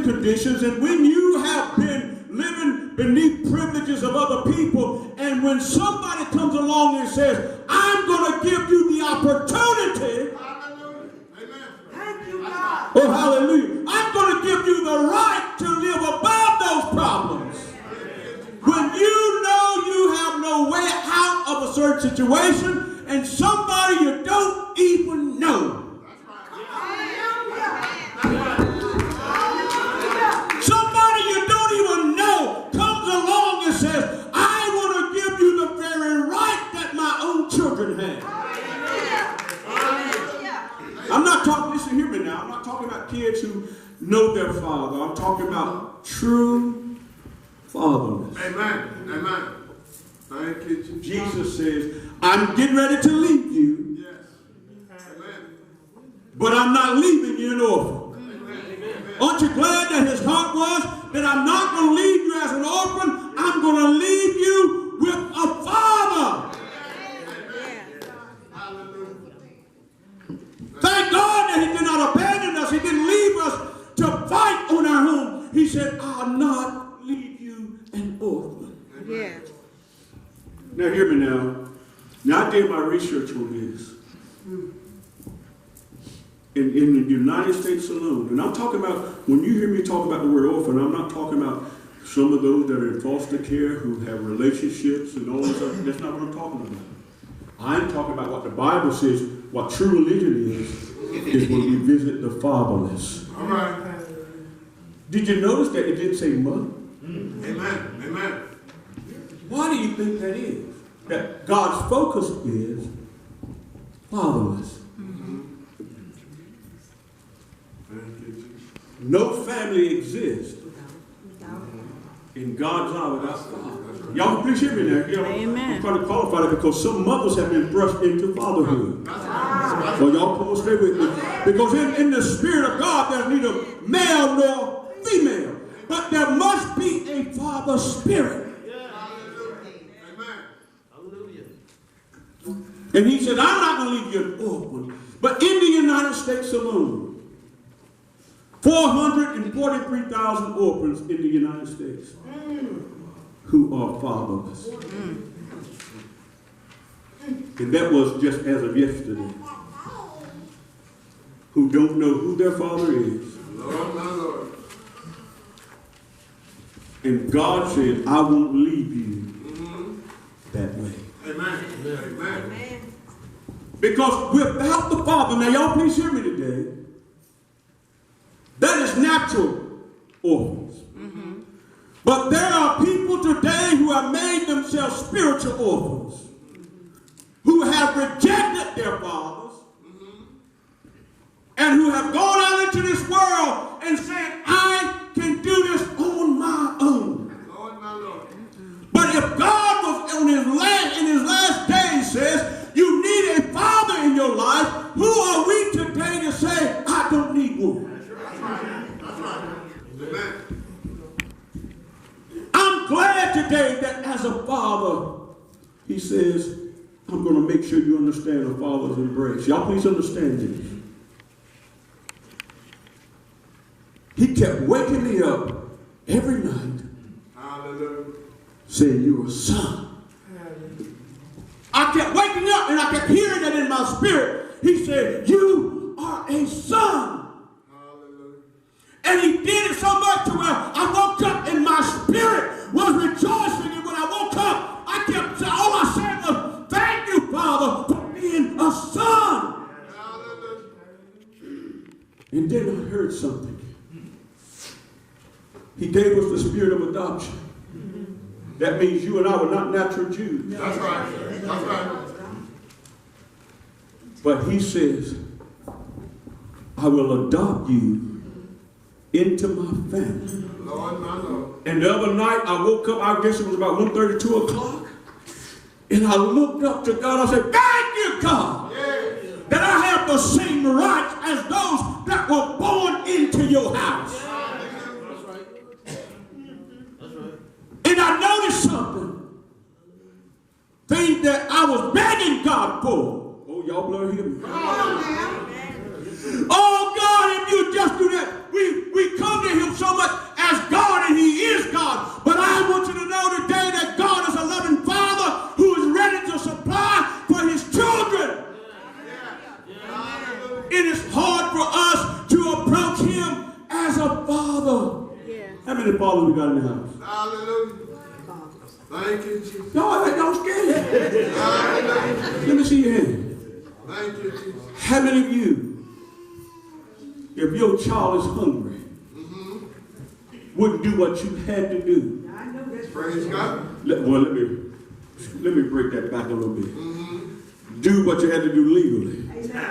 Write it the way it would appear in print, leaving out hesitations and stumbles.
conditions, and when you have been living beneath privileges of other people, and when somebody comes along and says, I'm going to give you the opportunity, thank you, God. oh hallelujah, I'm going to give you the right to live above those problems. When you know you have no way out of a certain situation, and somebody you don't even know, somebody you don't even know comes along and says, I want to give you the very right that my own children have. I'm not talking, listen, hear me now, I'm not talking about kids who know their father. I'm talking about true fatherless. Amen. Amen. Thank you, Jesus. Jesus says, I'm getting ready to leave you. Yes. Amen. But I'm not leaving you an orphan. Amen. Aren't you glad that his heart was that I'm not going to leave you as an orphan? I'm going to leave you with a father. Thank God that he did not abandon us. He didn't leave us to fight on our own. He said, I'll not leave you an orphan. Yeah. Now hear me now. Now I did my research on this. In the United States alone, and I'm talking about, when you hear me talk about the word orphan, I'm not talking about some of those that are in foster care who have relationships and all that stuff. That's not what I'm talking about. I'm talking about what the Bible says, what true religion is when we visit the fatherless. All right. Did you notice that it didn't say mother? Amen. Amen. Why do you think that is? That God's focus is fatherless. No family exists in God's eye without father. Y'all please hear me now. You know, Amen. I'm trying to qualify that because some mothers have been thrust into fatherhood. So y'all come on, stay with me. Because in the Spirit of God, there's neither male nor female. But there must be a father spirit. And he said, I'm not going to leave you an orphan. But in the United States alone, 443,000 orphans in the United States who are fatherless. And that was just as of yesterday. Who don't know who their father is. Lord, my Lord. And God said, I won't leave you that way. Amen. Amen. Because without the Father, now y'all please hear me today, that is natural orphans. But there are people today who have made themselves spiritual orphans, who have rejected their fathers, and who have gone out into this world and said, I can do this on my own. Lord, my Lord. But if God was in his last days says, you need a father in your life, who are we today to say, I don't need one? That's right. Amen. I'm glad today that as a father, he says, I'm going to make sure you understand a father's embrace. Y'all please understand this. He kept waking me up every night. Hallelujah. Saying, you're a son. I kept waking up and I kept hearing that in my spirit. He said, you are a son. Hallelujah. And he did it so much to where I woke up and my spirit was rejoicing. And when I woke up, I kept saying, all I said was, thank you, Father, for being a son. Hallelujah. And then I heard something. He gave us the spirit of adoption. That means you and I were not natural Jews. That's right. That's right. But he says, I will adopt you into my family. Lord, my Lord. And the other night I woke up, I guess it was about 1:30, 2 o'clock. And I looked up to God. I said, thank you, God, that I have the same rights as those that were born into your house. And I noticed something. Things that I was begging God for. Oh, y'all better hear me. Oh, God, if you just do that. We come to him so much. It is hard for us to approach him as a father. How many fathers we got in the house? Hallelujah. Thank you, Jesus. Y'all scared. Hallelujah. Let me see your hand. Thank you, Jesus. How many of you, if your child is hungry, wouldn't do what you had to do? I know that's Praise God. Let me break that back a little bit. Do what you had to do legally. Amen.